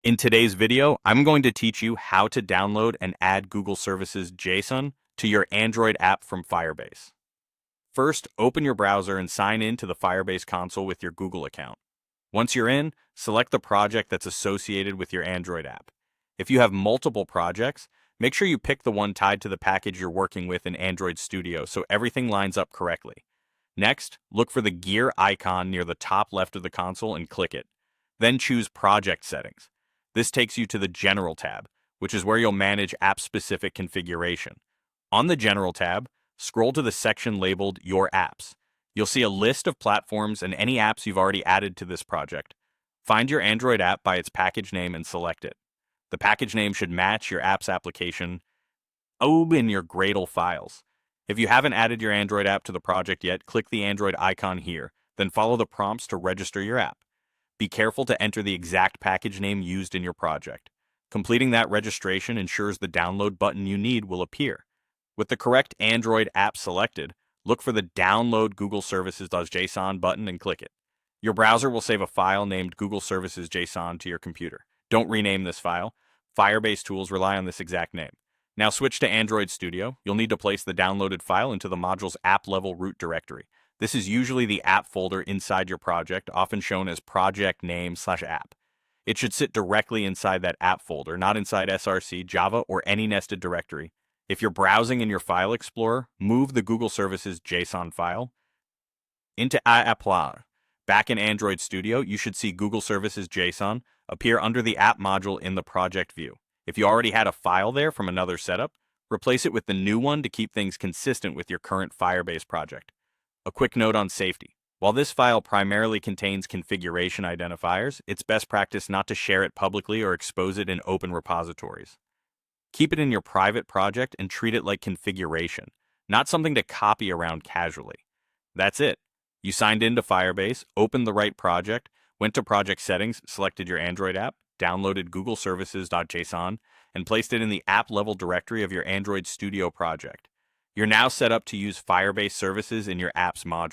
In today's video, I'm going to teach you how to download and add Google Services JSON to your Android app from Firebase. First, open your browser and sign in to the Firebase console with your Google account. Once you're in, select the project that's associated with your Android app. If you have multiple projects, make sure you pick the one tied to the package you're working with in Android Studio so everything lines up correctly. Next, look for the gear icon near the top left of the console and click it. Then choose Project Settings. This takes you to the General tab, which is where you'll manage app-specific configuration. On the General tab, scroll to the section labeled Your Apps. You'll see a list of platforms and any apps you've already added to this project. Find your Android app by its package name and select it. The package name should match your app's application. Open your Gradle files. If you haven't added your Android app to the project yet, click the Android icon here, then follow the prompts to register your app. Be careful to enter the exact package name used in your project. Completing that registration ensures the download button you need will appear. With the correct Android app selected, look for the Download Google Services.json button and click it. Your browser will save a file named Google Services JSON to your computer. Don't rename this file. Firebase tools rely on this exact name. Now switch to Android Studio. You'll need to place the downloaded file into the module's app-level root directory. This is usually the app folder inside your project, often shown as project name/app. It should sit directly inside that app folder, not inside src, Java, or any nested directory. If you're browsing in your File Explorer, move the Google Services JSON file into Apply. Back in Android Studio, you should see Google Services JSON appear under the app module in the project view. If you already had a file there from another setup, replace it with the new one to keep things consistent with your current Firebase project. A quick note on safety. While this file primarily contains configuration identifiers, it's best practice not to share it publicly or expose it in open repositories. Keep it in your private project and treat it like configuration, not something to copy around casually. That's it. You signed into Firebase, opened the right project, went to Project Settings, selected your Android app, downloaded Google Services.json, and placed it in the app-level directory of your Android Studio project. You're now set up to use Firebase services in your app's module.